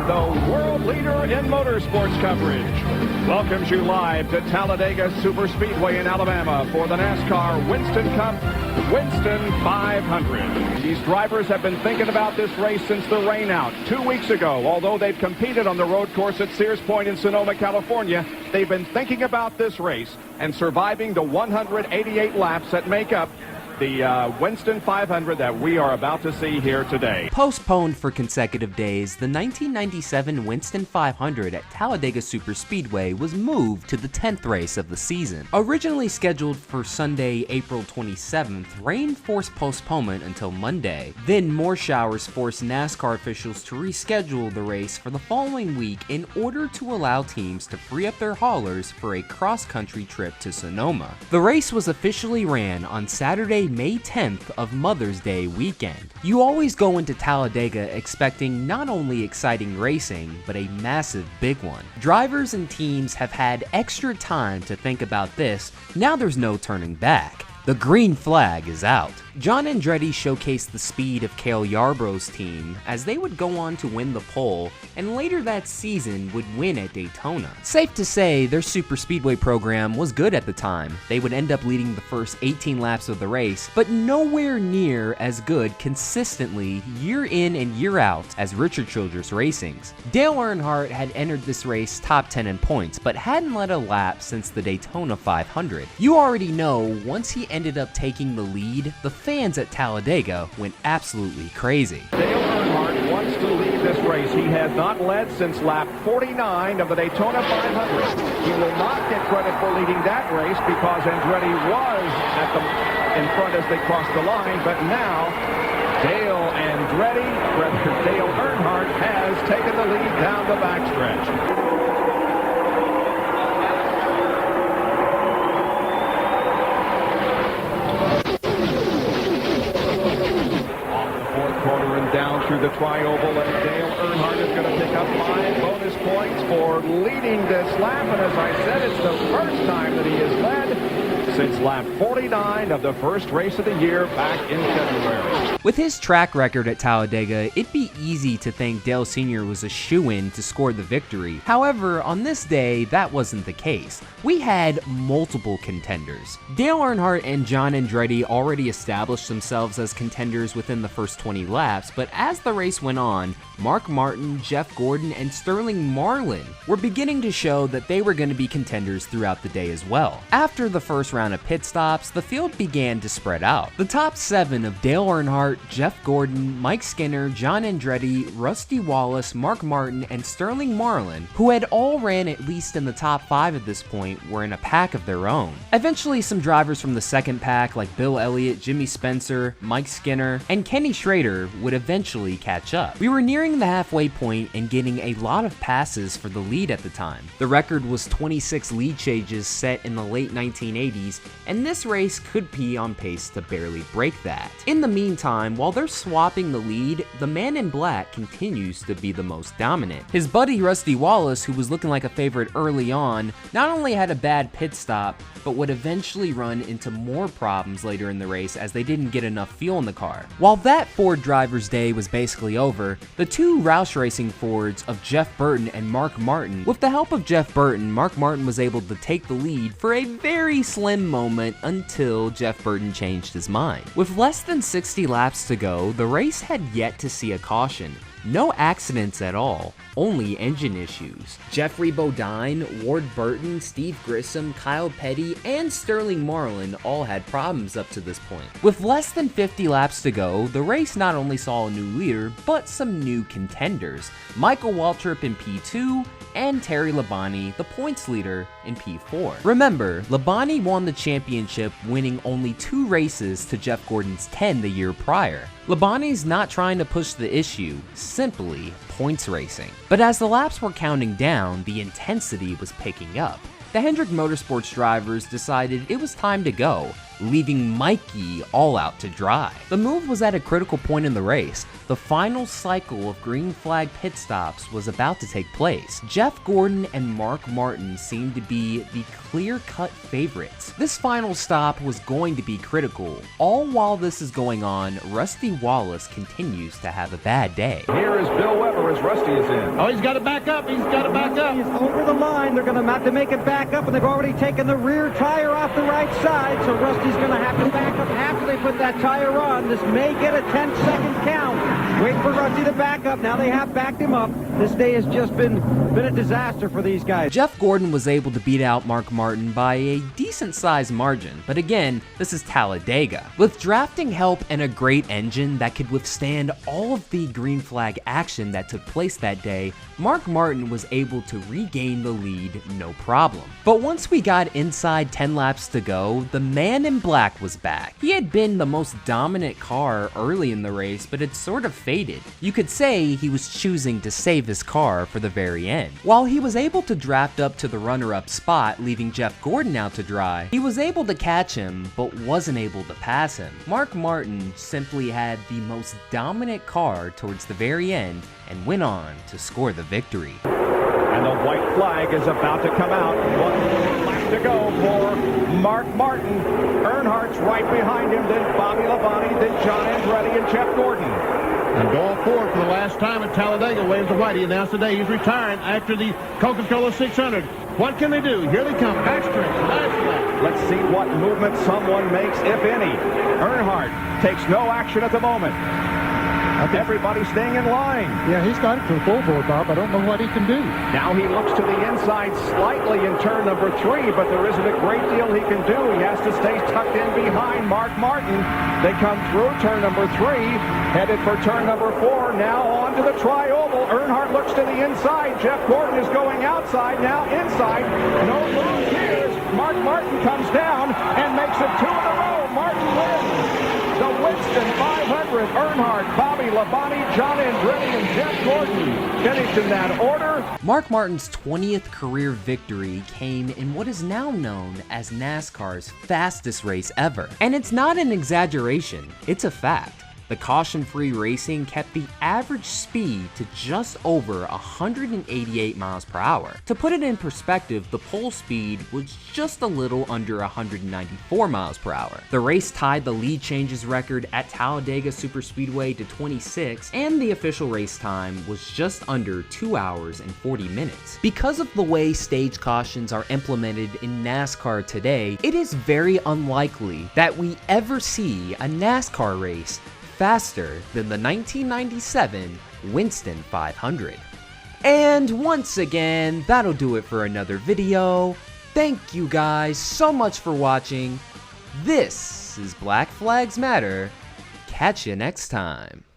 the world leader in motorsports coverage, welcomes you live to Talladega Superspeedway in Alabama for the NASCAR Winston Cup Winston 500. These drivers have been thinking about this race since the rainout 2 weeks ago. Although they've competed on the road course at Sears Point in Sonoma, California, they've been thinking about this race and surviving the 188 laps that make up the Winston 500 that we are about to see here today. Postponed for consecutive days, the 1997 Winston 500 at Talladega Superspeedway was moved to the 10th race of the season. Originally scheduled for Sunday, April 27th, rain forced postponement until Monday. Then more showers forced NASCAR officials to reschedule the race for the following week in order to allow teams to free up their haulers for a cross-country trip to Sonoma. The race was officially ran on Saturday, May 10th of Mother's Day weekend. You always go into Talladega expecting not only exciting racing, but a massive big one. Drivers and teams have had extra time to think about this. Now there's no turning back. The green flag is out. John Andretti showcased the speed of Cale Yarborough's team as they would go on to win the pole and later that season would win at Daytona. Safe to say their superspeedway program was good at the time. They would end up leading the first 18 laps of the race, but nowhere near as good consistently year in and year out as Richard Childress Racing's. Dale Earnhardt had entered this race top 10 in points, but hadn't led a lap since the Daytona 500. You already know once he ended up taking the lead, the fans at Talladega went absolutely crazy. Dale Earnhardt wants to lead this race. He has not led since lap 49 of the Daytona 500. He will not get credit for leading that race because Andretti was in front as they crossed the line, but now Dale Earnhardt has taken the lead down the backstretch. Down through the tri-oval, and Dale Earnhardt is going to pick up 5 bonus points for leading this lap. And as I said, it's the first time that he has led since lap 49 of the first race of the year back in February. With his track record at Talladega, it'd be easy to think Dale Sr. was a shoo-in to score the victory. However, on this day, that wasn't the case. We had multiple contenders. Dale Earnhardt and John Andretti already established themselves as contenders within the first 20 laps, but as the race went on, Mark Martin, Jeff Gordon, and Sterling Marlin were beginning to show that they were going to be contenders throughout the day as well. After the first round of pit stops, the field began to spread out. The top 7 of Dale Earnhardt, Jeff Gordon, Mike Skinner, John Andretti, Rusty Wallace, Mark Martin, and Sterling Marlin, who had all ran at least in the top 5 at this point, were in a pack of their own. Eventually, some drivers from the second pack like Bill Elliott, Jimmy Spencer, Mike Skinner, and Kenny Schrader would eventually catch up. We were nearing the halfway point and getting a lot of passes for the lead at the time. The record was 26 lead changes set in the late 1980s, and this race could be on pace to barely break that. In the meantime, while they're swapping the lead, the man in black continues to be the most dominant. His buddy Rusty Wallace, who was looking like a favorite early on, not only had a bad pit stop, but would eventually run into more problems later in the race as they didn't get enough fuel in the car. While that Ford driver's day was basically over, the two Roush Racing Fords of Jeff Burton and Mark Martin, with the help of Jeff Burton, Mark Martin was able to take the lead for a very slim moment until Jeff Burton changed his mind. With less than 60 laps to go, the race had yet to see a caution. No accidents at all, only engine issues. Jeffrey Bodine, Ward Burton, Steve Grissom, Kyle Petty, and Sterling Marlin all had problems up to this point. With less than 50 laps to go, the race not only saw a new leader, but some new contenders. Michael Waltrip in P2, and Terry Labonte, the points leader, in P4. Remember, Labonte won the championship, winning only 2 races to Jeff Gordon's 10 the year prior. Labonte's not trying to push the issue, simply points racing. But as the laps were counting down, the intensity was picking up. The Hendrick Motorsports drivers decided it was time to go, leaving Mikey all out to dry. The move was at a critical point in the race. The final cycle of green flag pit stops was about to take place. Jeff Gordon and Mark Martin seemed to be the clear-cut favorites. This final stop was going to be critical. All while this is going on, Rusty Wallace continues to have a bad day. Here is Bill Weber as Rusty is in. Oh, he's got to back up. He's got to back up. He's over the line. They're going to have to make it back up, and they've already taken the rear tire off the right side, so Rusty's going to have to back up after they put that tire on. This may get a 10-second count. Wait for Rusty to back up. Now they have backed him up. This day has just been a disaster for these guys. Jeff Gordon was able to beat out Mark Martin by a decent-sized margin, but again, this is Talladega. With drafting help and a great engine that could withstand all of the green flag action that took place that day, Mark Martin was able to regain the lead no problem. But once we got inside 10 laps to go, the man in black was back. He had been the most dominant car early in the race, but it sort of faded. You could say he was choosing to save his car for the very end. While he was able to draft up to the runner-up spot, leaving Jeff Gordon out to dry, he was able to catch him, but wasn't able to pass him. Mark Martin simply had the most dominant car towards the very end and went on to score the victory. And the white flag is about to come out. 1 lap to go for Mark Martin. Earnhardt's right behind him, then Bobby Labonte, then John Andretti, and Jeff Gordon. And going forward for the last time at Talladega, waves the white. He announced today he's retiring after the Coca-Cola 600. What can they do? Here they come. Backstretch. Last lap. Let's see what movement someone makes, if any. Earnhardt takes no action at the moment. Everybody's staying in line. Yeah, he started to the full board, Bob. I don't know what he can do. Now he looks to the inside slightly in turn number 3, but there isn't a great deal he can do. He has to stay tucked in behind Mark Martin. They come through turn number 3, headed for turn number 4. Now on to the tri-oval. Earnhardt looks to the inside. Jeff Gordon is going outside, now inside. No move here. Mark Martin comes down and makes it 2 in a row. Martin wins. The Winston 500, Earnhardt, Bobby Labonte, John Andretti, and Jeff Gordon finished in that order. Mark Martin's 20th career victory came in what is now known as NASCAR's fastest race ever. And it's not an exaggeration, it's a fact. The caution-free racing kept the average speed to just over 188 miles per hour. To put it in perspective, the pole speed was just a little under 194 miles per hour. The race tied the lead changes record at Talladega Superspeedway to 26, and the official race time was just under 2 hours and 40 minutes. Because of the way stage cautions are implemented in NASCAR today, it is very unlikely that we ever see a NASCAR race faster than the 1997 Winston 500. And once again, that'll do it for another video. Thank you guys so much for watching. This is Black Flags Matter. Catch you next time.